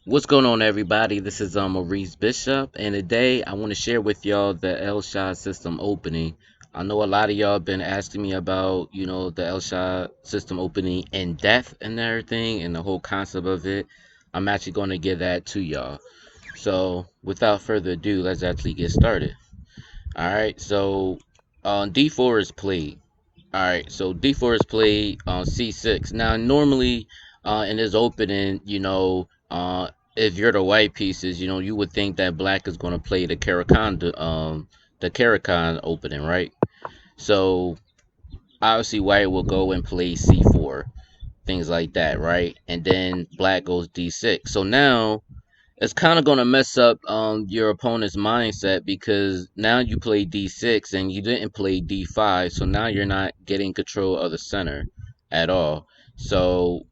What's going on, everybody? This is Maurice Bishop, and today I want to share with y'all the Elshad System Opening. I know a lot of y'all been asking me about, the Elshad System Opening in depth and everything, and the whole concept of it. I'm actually going to give that to y'all. So, without further ado, let's actually get started. All right. So, D4 is played. All right, so D4 is played on C6. Now, normally, in this opening, if you're the white pieces, you would think that black is going to play the Karakan opening, right? So obviously, white will go and play C4, things like that, right? And then black goes D6. So now it's kind of going to mess up your opponent's mindset because now you play d6 and you didn't play d5, so now you're not getting control of the center at all. So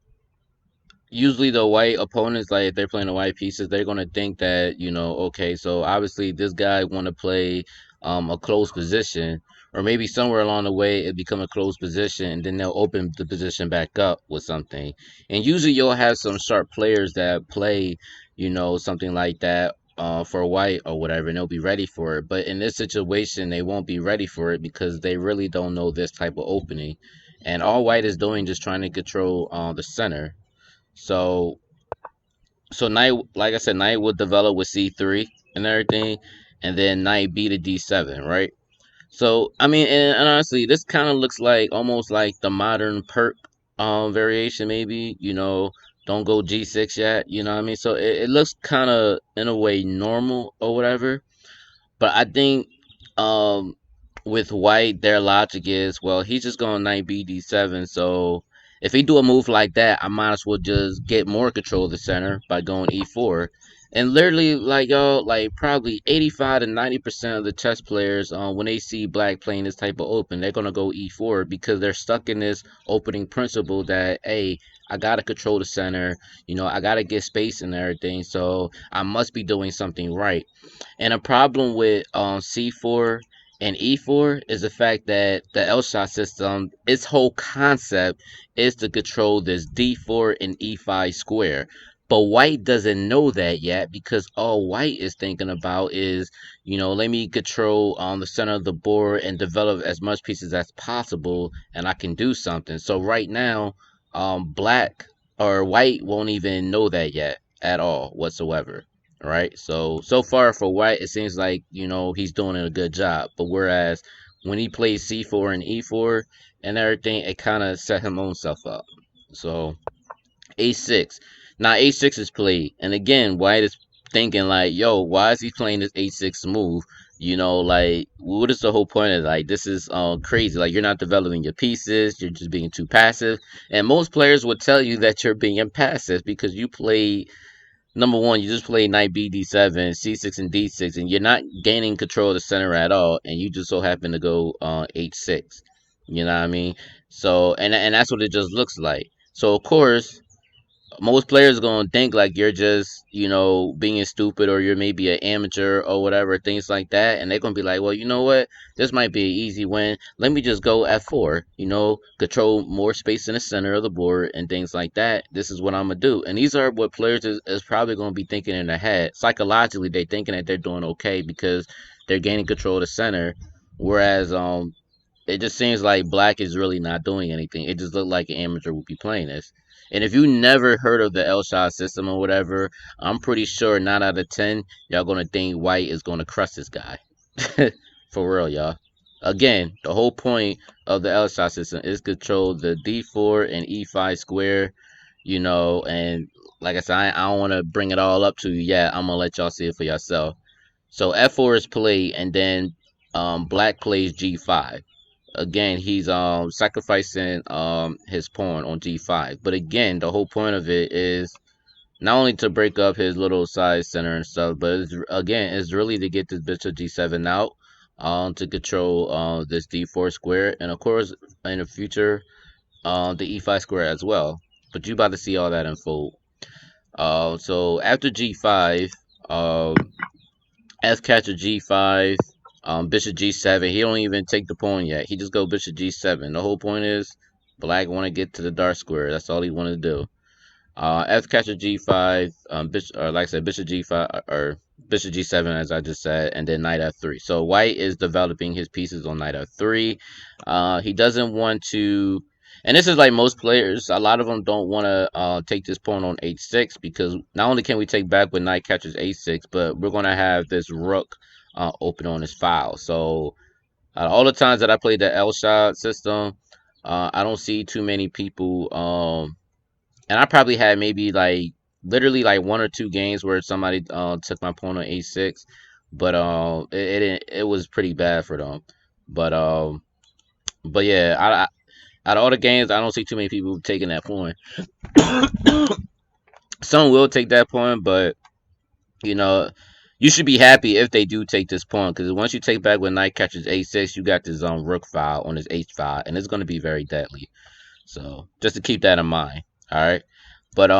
usually the white opponents, like if they're playing the white pieces, they're going to think that, okay, so obviously this guy want to play a close position, or maybe somewhere along the way it become a close position, and then they'll open the position back up with something. And usually you'll have some sharp players that play, something like that for white or whatever, and they'll be ready for it. But in this situation, they won't be ready for it because they really don't know this type of opening. And all white is doing just trying to control the center. So knight, like I said, knight would develop with c3 and everything, and then knight b to d7, right? So I mean, and honestly, this kind of looks like almost like the modern perk variation, maybe. Don't go g6 yet. You know what I mean? So it looks kind of in a way normal or whatever. But I think um with white, their logic is, well, he's just going knight b d7. So if he do a move like that, I might as well just get more control of the center by going e4. And literally, like y'all, like probably 85 to 90% of the chess players, when they see black playing this type of open, they're gonna go e4 because they're stuck in this opening principle that, hey, I gotta control the center, I gotta get space and everything, so I must be doing something right. And a problem with C4 and E4 is the fact that the Elshad system, its whole concept is to control this D4 and E5 square. But white doesn't know that yet because all white is thinking about is, let me control the center of the board and develop as much pieces as possible, and I can do something. So right now, black or white won't even know that yet at all whatsoever, right? So far for white, it seems like he's doing a good job. But whereas when he plays c4 and e4 and everything, it kind of set him own self up. So a6. Now a6 is played, and again, white is thinking like, yo, why is he playing this a6 move? Like, what is the whole point of, like, this is crazy. Like, you're not developing your pieces, you're just being too passive. And most players would tell you that you're being passive because you play. Number one, you just play knight b d7, c6 and d6, and you're not gaining control of the center at all, and you just so happen to go h6. You know what I mean? So, and that's what it just looks like. So of course, most players gonna think like you're just being stupid, or you're maybe an amateur or whatever, things like that, and they're gonna be like, well, you know what, this might be an easy win, let me just go f4, control more space in the center of the board and things like that. This is what I'm gonna do. And these are what players is probably gonna be thinking in their head. Psychologically, they're thinking that they're doing okay because they're gaining control of the center, whereas it just seems like black is really not doing anything. It just looked like an amateur would be playing this. And if you never heard of the Elshad system or whatever, I'm pretty sure 9 out of 10, y'all gonna think white is gonna crush this guy. For real, y'all. Again, the whole point of the Elshad system is control the d4 and e5 square, and like I said, I don't want to bring it all up to you yet. I'm gonna let y'all see it for yourself. So f4 is played, and then black plays g5. Again, he's sacrificing his pawn on g5. But again, the whole point of it is not only to break up his little side center and stuff, but again, it's really to get this bishop g7 out, to control this d4 square, and of course in the future the e5 square as well. But you about to see all that unfold. So after g5, F catcher g5, bishop g7. He don't even take the pawn yet. He just go bishop g7. The whole point is black want to get to the dark square. That's all he want to do. F capture G5, or like I said, Bishop G5 or Bishop G7 as I just said, and then Knight F3. So White is developing his pieces on Knight F3. He doesn't want to, and this is like most players. A lot of them don't want to take this pawn on H6 because not only can we take back when Knight catches H6, but we're gonna have this Rook open on his file. So all the times that I played the Elshad system, I don't see too many people. And I probably had maybe like literally like one or two games where somebody took my pawn on a6, but it was pretty bad for them. But yeah, out of all the games, I don't see too many people taking that pawn. Some will take that pawn, but you know. You should be happy if they do take this pawn because once you take back when knight catches a6, you got this rook file on his h file, and it's going to be very deadly. So just to keep that in mind. All right. But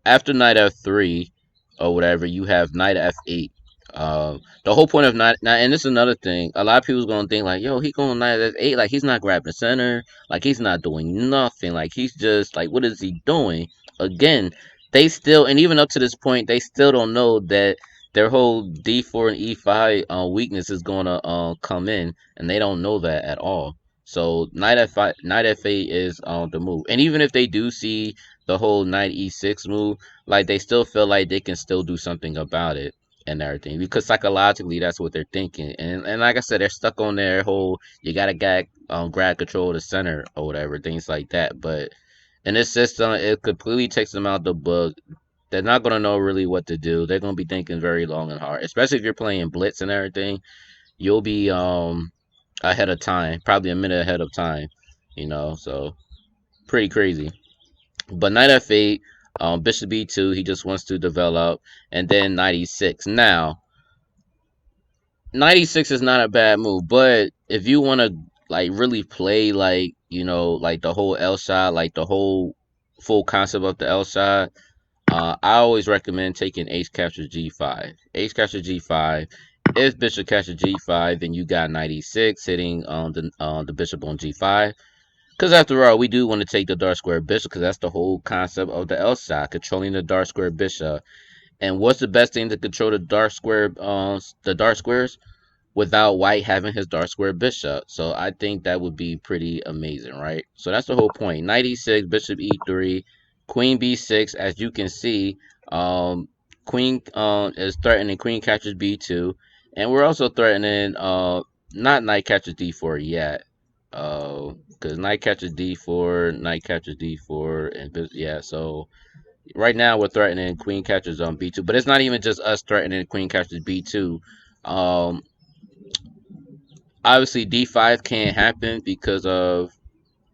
after knight f3 or whatever, you have knight f8. The whole point of knight now, and this is another thing. A lot of people's gonna think like, yo, he going knight f8, like he's not grabbing the center, like he's not doing nothing, like he's just like, what is he doing? Again, they still, and even up to this point, they still don't know that their whole d4 and e5 weakness is gonna come in, and they don't know that at all. So knight f5, knight f8 is the move, and even if they do see the whole knight e6 move, like they still feel like they can still do something about it and everything because psychologically that's what they're thinking. And like I said, they're stuck on their whole you gotta grab control of the center or whatever things like that. But in this system, it completely takes them out the book. They're not gonna know really what to do. They're gonna be thinking very long and hard, especially if you're playing blitz and everything. You'll be ahead of time, probably a minute ahead of time. So pretty crazy. But knight f8, bishop b2, he just wants to develop, and then knight e6. Now, knight e6 is not a bad move, but if you want to like really play like like the whole L shot, like the whole full concept of the L shot, I always recommend taking H capture G5. H capture G5. If bishop capture G5, then you got knight e6 hitting the bishop on G5. Because after all, we do want to take the dark square bishop because that's the whole concept of the L shot, controlling the dark square bishop. And what's the best thing to control the dark squares? Without white having his dark square bishop. So I think that would be pretty amazing, right? So that's the whole point. Knight e6, bishop e3, queen b6. As you can see, queen is threatening queen catches b2, and we're also threatening not knight catches d4 yet. Because knight catches d4, knight catches d4, and yeah. So right now we're threatening queen catches on b2, but it's not even just us threatening queen catches b2. Um, Obviously d5 can't happen because of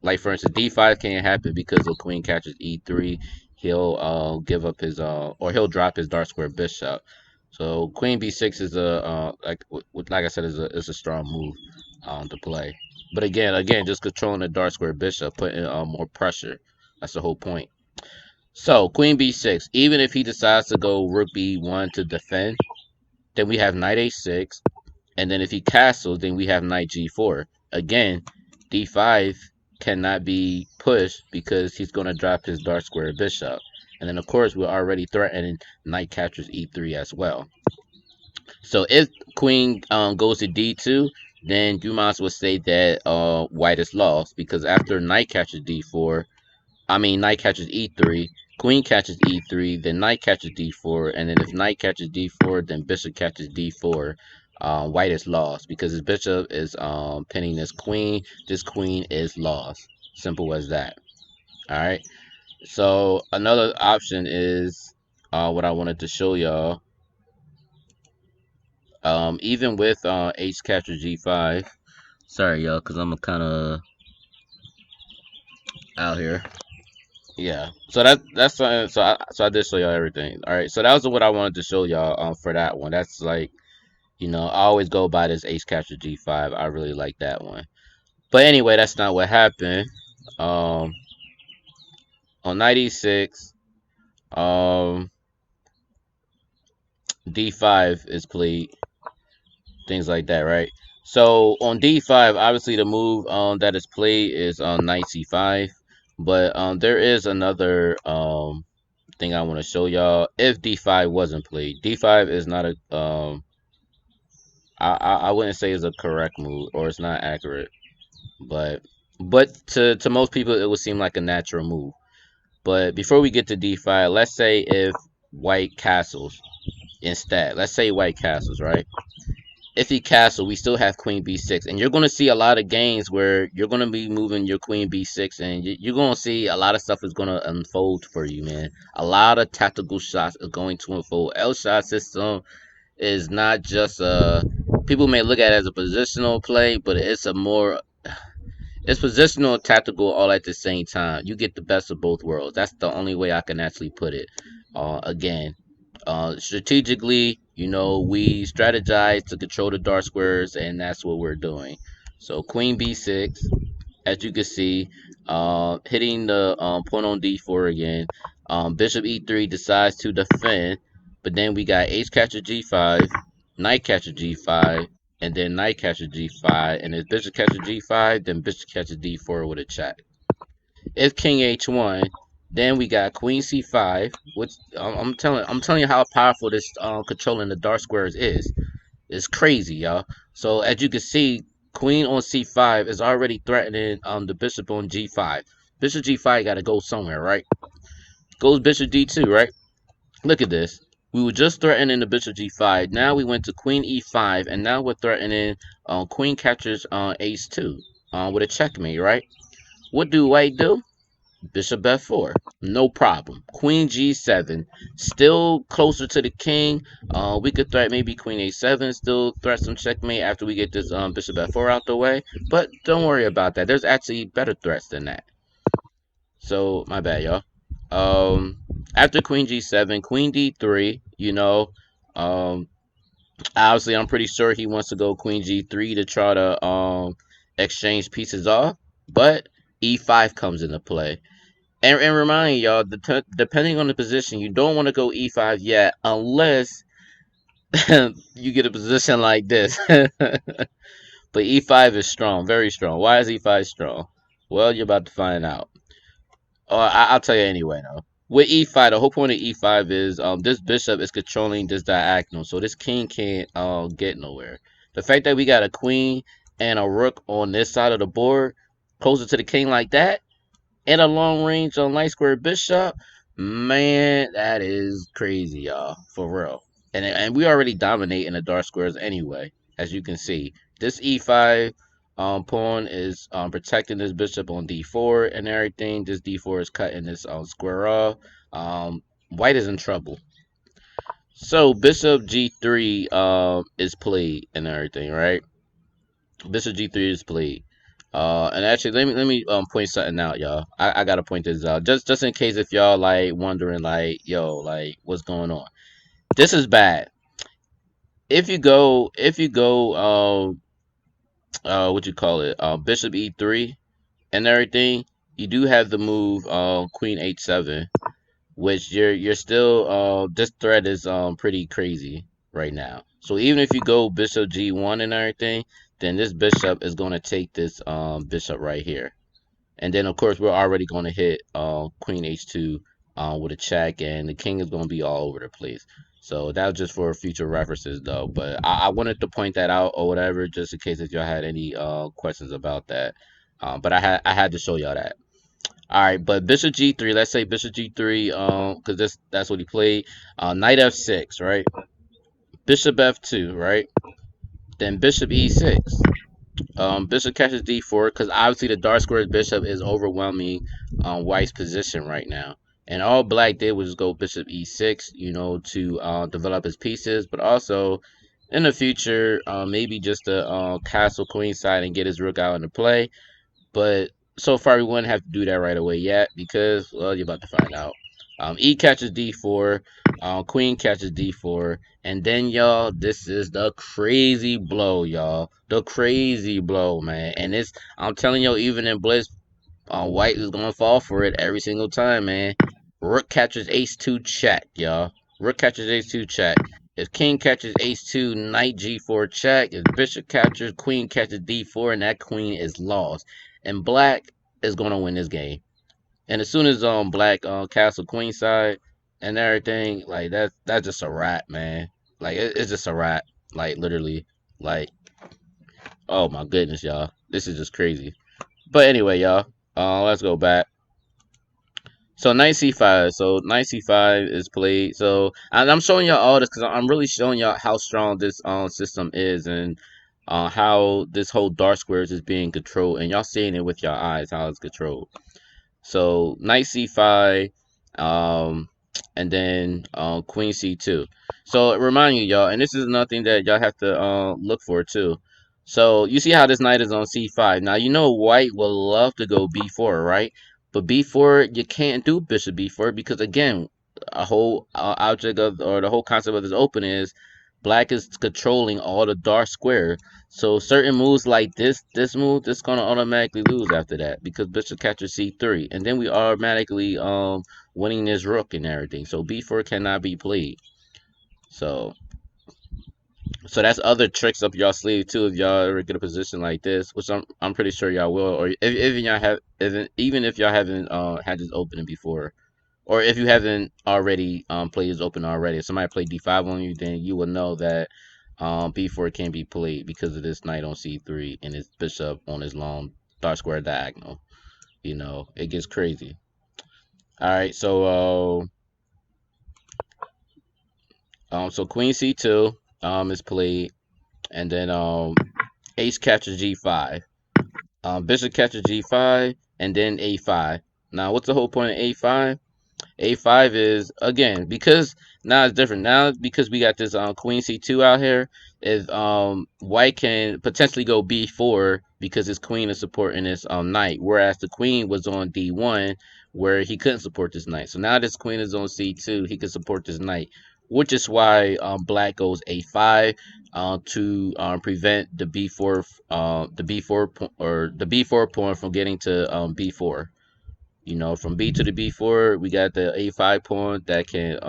like for instance d5 can't happen because of queen catches e3. He'll give up his or he'll drop his dark square bishop. So queen b6 is a like I said is a strong move to play. But again just controlling the dark square bishop, putting more pressure. That's the whole point. So queen b6, even if he decides to go rook b1 to defend, then we have knight a6, and then if he castles, then we have knight g4. Again, d5 cannot be pushed because he's going to drop his dark square bishop. And then, of course, we're already threatening knight captures e3 as well. So if queen goes to d2, then you might as well say that white is lost because after knight catches d4, I mean, knight catches e3, queen catches e3, then knight catches d4, and then if knight catches d4, then bishop catches d4. White is lost because his bishop is pinning this queen. This queen is lost. Simple as that. All right. So another option is what I wanted to show y'all. Even with h capture g5. Sorry, y'all, because I'm kind of out here. Yeah. So I did show y'all everything. All right. So that was what I wanted to show y'all for that one. That's like, I always go by this Ace Capture G5. I really like that one. But anyway, that's not what happened. Um on 96, um D5 is played, things like that, right? So on D5, obviously the move that is played is on knight C5, but there is another thing I want to show y'all. If d5 wasn't played, d5 is not a I wouldn't say it's a correct move, or it's not accurate, but to most people it would seem like a natural move. But before we get to d5, let's say if white castles instead. Let's say white castles, right? If he castle, we still have queen b6, and you're going to see a lot of games where you're going to be moving your queen b6, and you're going to see a lot of stuff is going to unfold for you, man. A lot of tactical shots are going to unfold. Elshad system is not just people may look at it as a positional play, but it's positional and tactical all at the same time. You get the best of both worlds. That's the only way I can actually put it. Again, strategically, we strategize to control the dark squares, and that's what we're doing. So queen b6, as you can see, hitting the point on d4 again. Bishop e3 decides to defend, but then we got ace catcher g5, knight catcher g5, and then knight catcher g5, and if bishop catcher g5, then bishop catcher d4 with a check. If king h1, then we got queen c5, which I'm telling you how powerful this controlling the dark squares is. It's crazy, y'all. So as you can see, queen on c5 is already threatening the bishop on g5. Bishop g5 got to go somewhere, right? Goes bishop d2, right? Look at this. We were just threatening the bishop g5. Now we went to queen e5, and now we're threatening queen captures ace 2 with a checkmate, right? What do white do? Bishop f4, no problem. Queen g7, still closer to the king. We could threat maybe queen a7, still threat some checkmate after we get this bishop f4 out the way. But don't worry about that. There's actually better threats than that. So my bad, y'all. After queen g7, queen d3. Obviously I'm pretty sure he wants to go queen g3 to try to exchange pieces off. But e5 comes into play. And remind y'all, depending on the position, you don't want to go e5 yet unless you get a position like this. But e5 is strong, very strong. Why is e5 strong? Well, you're about to find out. I'll tell you anyway, though. With e5, the whole point of e5 is this bishop is controlling this diagonal, so this king can't get nowhere. The fact that we got a queen and a rook on this side of the board, closer to the king like that, and a long range on light square bishop, man, that is crazy, y'all, for real. And we already dominate in the dark squares anyway, as you can see. This e5 pawn is protecting this bishop on d4 and everything. This d4 is cutting this square off. White is in trouble. So bishop g3 is played and everything, right? Bishop g3 is played. And actually, let me point something out, y'all. I gotta point this out just in case if y'all like wondering like, yo, like what's going on. This is bad. If you go what you call it, bishop e3 and everything, you do have the move queen h7, which you're still this threat is pretty crazy right now. So even if you go bishop g1 and everything, then this bishop is going to take this bishop right here. And then, of course, we're already going to hit queen h2 with a check, and the king is going to be all over the place. So that was just for future references, though. But I wanted to point that out or whatever, just in case if y'all had any questions about that. But I had to show y'all that. All right, but bishop g3. Let's say bishop g3, because that's what he played. Knight f6, right? Bishop f2, right? Then bishop e6. Bishop catches d4 because obviously the dark squared bishop is overwhelming white's position right now. And all black did was go bishop e6, to develop his pieces, but also in the future, maybe just to castle queen side and get his rook out into play. But so far, we wouldn't have to do that right away yet because, well, you're about to find out. E catches d4, queen catches d4, and then, y'all, this is the crazy blow, y'all. The crazy blow, man. And I'm telling you, even in Blitz, white is going to fall for it every single time, man. Rook catches ace2 check, y'all. Rook catches ace2 check. If king catches ace2, knight g4 check. If bishop catches, queen catches d4, and that queen is lost. And black is going to win this game. And as soon as black castle queen side, and everything, like that's just a wrap, man. Like it's just a wrap, like literally, like oh my goodness, y'all, this is just crazy. But anyway, y'all, let's go back. So knight c5. So knight c5 is played. So and I'm showing y'all all this because I'm really showing y'all how strong this system is and how this whole dark squares is being controlled, and y'all seeing it with your eyes how it's controlled. So knight c5, um, and then queen c2. So remind you, y'all, and this is nothing that y'all have to look for too. So you see how this knight is on c5. Now you know white will love to go b4, right? But b4 you can't do bishop b4 because again, a whole object of or the whole concept of this open is black is controlling all the dark square. So certain moves like this move, this gonna automatically lose after that because bishop captures c3, and then we automatically winning this rook and everything. So b4 cannot be played. So that's other tricks up y'all sleeve too if y'all ever get a position like this, which I'm pretty sure y'all will, or if y'all have even if y'all haven't had this opening before, or if you haven't already played this open already. If somebody played d5 on you, then you will know that b4 can be played because of this knight on c3 and his bishop on his long dark square diagonal. You know, it gets crazy. All right, so queen c2 is played, and then ace captures g5. Bishop catches g5, and then a5. Now, what's the whole point of a5? A5 is again because now it's different. Now because we got this queen c2 out here, is white can potentially go b4 because his queen is supporting this knight, whereas the queen was on d1 where he couldn't support this knight. So now this queen is on c2, he can support this knight, which is why black goes a5 to prevent the b4 or the b4 pawn from getting to b4. You know, from B to the B4, we got the A5 pawn that can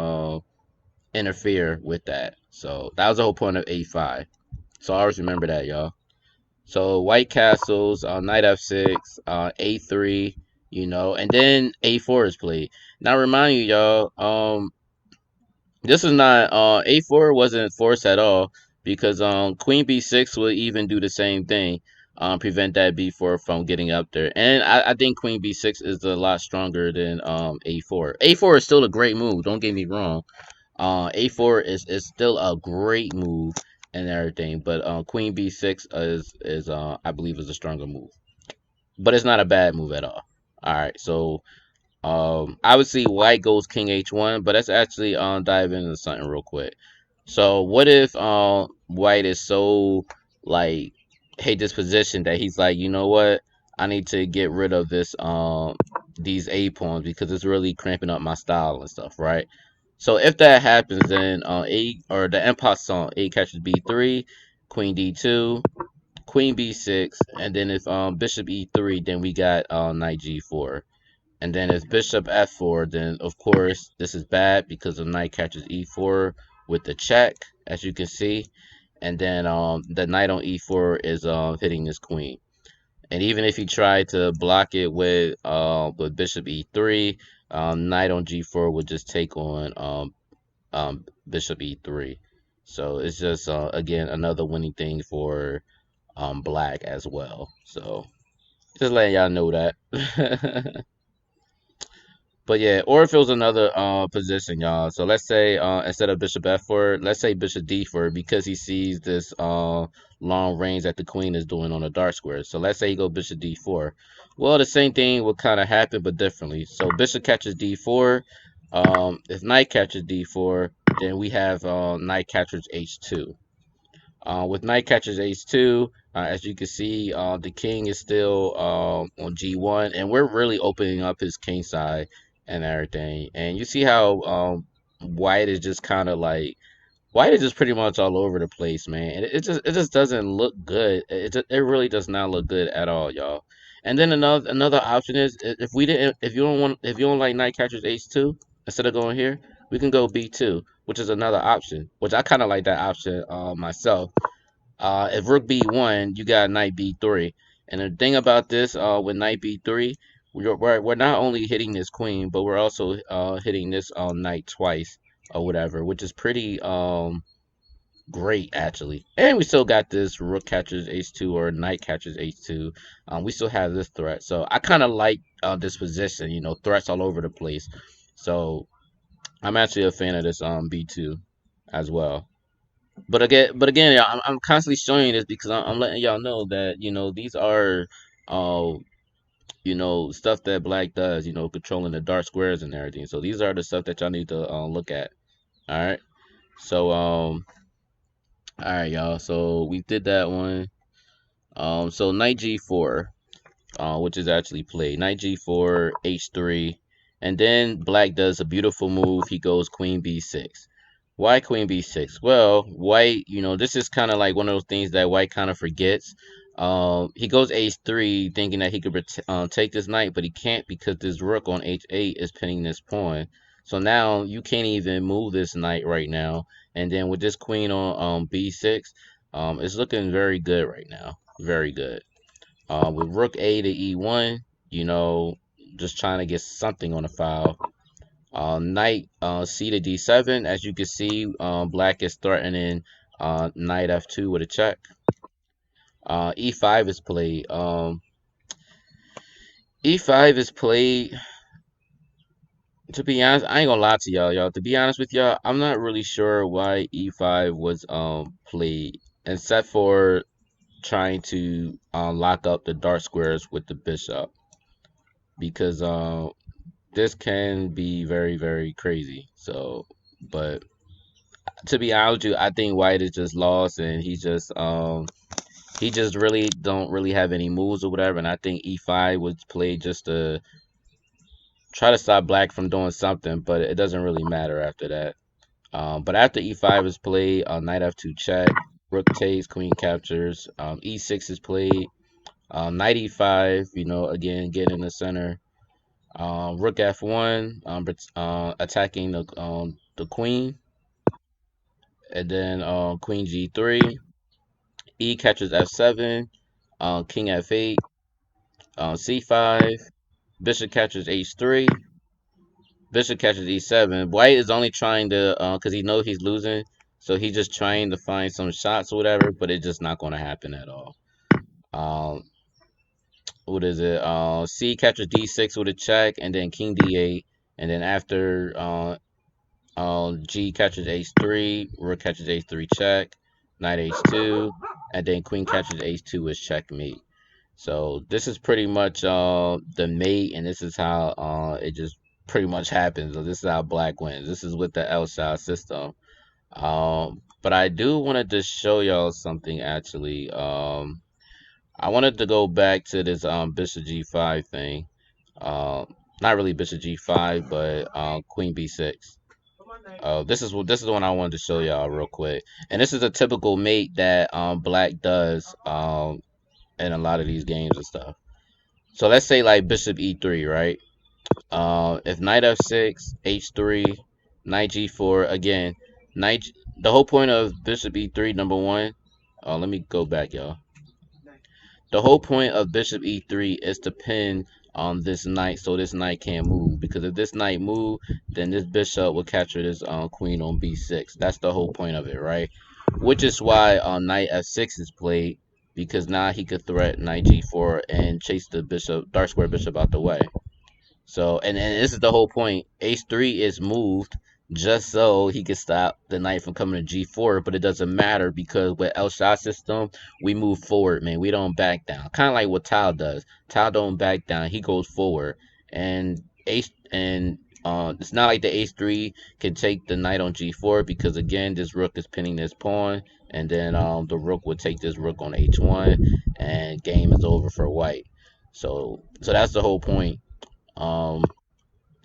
interfere with that. So that was the whole point of A5. So always remember that, y'all. So white castles, knight F6, A3, you know, and then A4 is played. Now remind you, y'all, this is not a4 wasn't forced at all because queen b6 will even do the same thing, prevent that b4 from getting up there. And I think queen b6 is a lot stronger than a4. A4 is still a great move. Don't get me wrong. A4 is still a great move and everything, but queen b6 is I believe is a stronger move. But it's not a bad move at all. All right, so obviously white goes king h1, but let's actually dive into something real quick. So what if white is so like hate this position that he's like, you know what? I need to get rid of this these a pawns because it's really cramping up my style and stuff, right? So if that happens, then a or the en passant a catches b3, queen d2, queen b6, and then if bishop e3, then we got knight g4. And then if bishop f4, then of course this is bad because the knight catches e4 with the check, as you can see. And then the knight on e4 is hitting his queen. And even if he tried to block it with bishop e3, knight on g4 would just take on bishop e3. So it's just again another winning thing for black as well. So just letting y'all know that. But yeah, or if it was another position, y'all. So let's say instead of bishop f4, let's say bishop d4 because he sees this long range that the queen is doing on the dark square. So let's say he go bishop d4. Well, the same thing will kind of happen, but differently. So bishop catches d4. If knight catches d4, then we have knight captures h2. With knight catches h2, as you can see, the king is still on g1, and we're really opening up his king side and everything. And you see how white is just kind of like white is just pretty much all over the place, man. And it just doesn't look good. It really does not look good at all, y'all. And then another option is if you don't like knight catches h2 instead of going here, we can go b2, which is another option, which I kind of like that option myself. If rook b1, you got knight b3. And the thing about this with knight b3, we're not only hitting this queen, but we're also hitting this knight twice or whatever, which is pretty great actually. And we still got this rook catches h2 or knight catches h2. We still have this threat, so I kind of like this position. You know, threats all over the place. So I'm actually a fan of this b2 as well. But again, yeah, I'm constantly showing you this because I'm letting y'all know that these are uh stuff that black does. Controlling the dark squares and everything. So these are the stuff that y'all need to look at. All right. So all right, y'all. So we did that one. So knight g4, which is actually played. Knight g4, h3, and then black does a beautiful move. He goes queen b6. Why queen b6? Well, white, this is kind of like one of those things that white kind of forgets. He goes h3, thinking that he could take this knight, but he can't because this rook on h8 is pinning this pawn. So now you can't even move this knight right now. And then with this queen on b6, it's looking very good right now. Very good. With rook a to e1, just trying to get something on the file. Knight c to d7. As you can see, black is threatening knight f2 with a check. E5 is played. E5 is played. To be honest, I ain't gonna lie to y'all. To be honest with y'all, I'm not really sure why E5 was played, except for trying to lock up the dark squares with the bishop, because this can be very, very crazy. So, but to be honest with you, I think white is just lost, and he just really don't really have any moves or whatever. And I think e5 was played just to try to stop black from doing something, but it doesn't really matter after that. But after e5 is played, knight f2 check, rook takes, queen captures, e6 is played, knight e5, again getting in the center, rook f1, attacking the queen, and then queen g3, e catches f7, king f8, c5, bishop catches h3, bishop catches e7. White is only trying to, because he knows he's losing, so he's just trying to find some shots or whatever, but it's just not going to happen at all. Um, what is it? C catches d6 with a check, and then king d8, and then after G catches h3, rook catches h3 check, knight h2, and then queen catches h2 is checkmate. So this is pretty much the mate, and this is how it just pretty much happens. So this is how black wins. This is with the Elshire system. But I do want to just show y'all something actually. I wanted to go back to this bishop g5 thing. Not really bishop g5, but queen b6. This is the one I wanted to show y'all real quick, and this is a typical mate that black does in a lot of these games and stuff. So let's say like bishop e3, right? If knight f6, h3, knight g4, again, the whole point of bishop e3, number one. Let me go back, y'all. The whole point of bishop e3 is to pin this knight so this knight can't move, because if this knight move, then this bishop will capture this queen on b6. That's the whole point of it, right? Which is why knight f6 is played, because now he could threat knight g4 and chase the bishop, dark square bishop, out the way. So, and this is the whole point. H3 is moved just so he can stop the knight from coming to G4, but it doesn't matter because with Elshad system, we move forward, man. We don't back down. Kind of like what Tao does. Tao don't back down. He goes forward. And it's not like the H3 can take the knight on G4, because again, this rook is pinning this pawn, and then the rook would take this rook on H1, and game is over for white. So that's the whole point. um,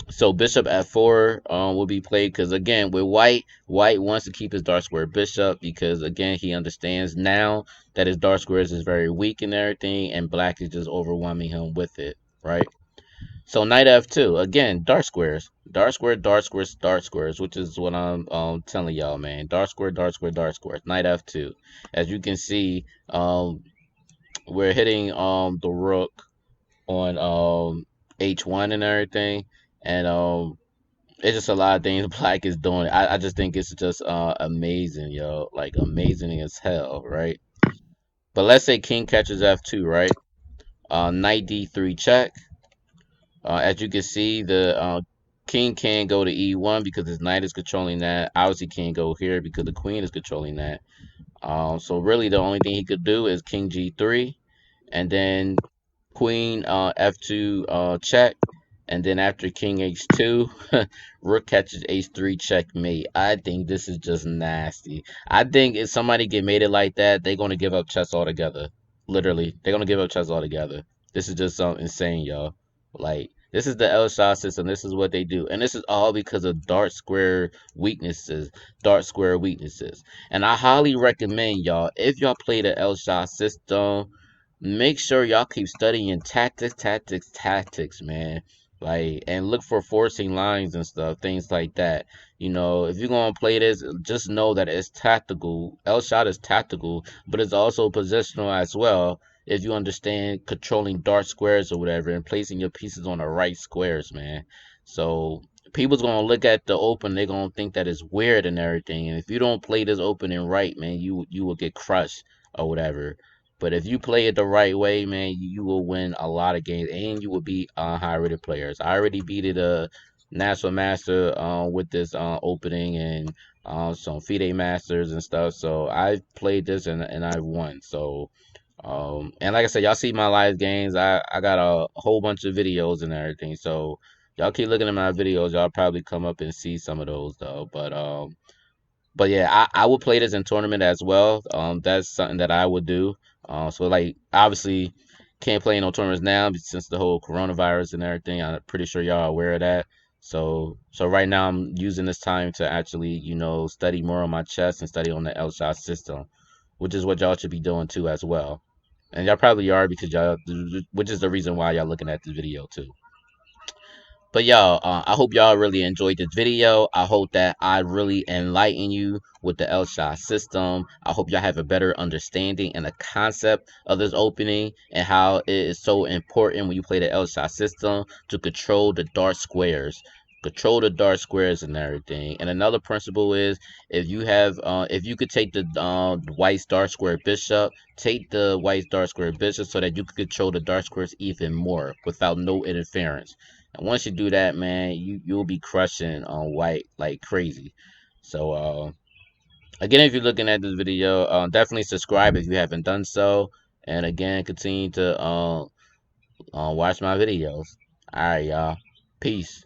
so bishop f4 will be played, because again with white wants to keep his dark square bishop, because again he understands now that his dark squares is very weak and everything, and black is just overwhelming him with it, right? So knight f2, again, dark squares, dark square, dark squares, dark squares, which is what I'm telling y'all, man. Dark square, dark square, dark squares. Knight f2. As you can see, we're hitting the rook on H1 and everything. And it's just a lot of things black is doing. I just think it's just amazing, yo. Like amazing as hell, right? But let's say king catches f2, right? Knight d3 check. As you can see, the king can't go to e1 because his knight is controlling that. Obviously can't go here because the queen is controlling that. So really the only thing he could do is king g3, and then queen f2 check, and then after king h2, rook catches h3 checkmate. I think this is just nasty. I think if somebody get made it like that, they're gonna give up chess altogether. Literally, they're gonna give up chess altogether. This is just something insane, y'all. Like this is the Elshire system. This is what they do, and this is all because of dark square weaknesses. And I highly recommend y'all, if y'all play the Elshire system, make sure y'all keep studying tactics, man. Like, and look for forcing lines and stuff, things like that. You know, if you're gonna play this, just know that it's tactical. Elshot is tactical, but it's also positional as well. If you understand controlling dark squares or whatever and placing your pieces on the right squares, man. So people's gonna look at the open, they're gonna think that it's weird and everything. And if you don't play this opening right, man, you will get crushed or whatever. But if you play it the right way, man, you will win a lot of games and you will beat high rated players. I already beat it a national master with this opening and some FIDE masters and stuff. So I played this and I've won. So and like I said, y'all see my live games. I got a whole bunch of videos and everything. So y'all keep looking at my videos. Y'all probably come up and see some of those though. But yeah, I would play this in tournament as well. That's something that I would do. So like obviously can't play in no tournaments now since the whole coronavirus and everything. I'm pretty sure y'all are aware of that. So right now I'm using this time to actually study more on my chess and study on the Elshad system, which is what y'all should be doing too as well. And y'all probably are because y'all, which is the reason why y'all looking at this video too. But y'all, I hope y'all really enjoyed this video. I hope that I really enlighten you with the Elshire system. I hope y'all have a better understanding and a concept of this opening and how it is so important when you play the Elshire system to control the dark squares. Control the dark squares and everything. And another principle is if you could take the white dark square bishop, take the white dark square bishop so that you could control the dark squares even more without no interference. And once you do that, man, you'll be crushing on white like crazy. So again, if you're looking at this video, definitely subscribe if you haven't done so. And again, continue to watch my videos. All right, y'all. Peace.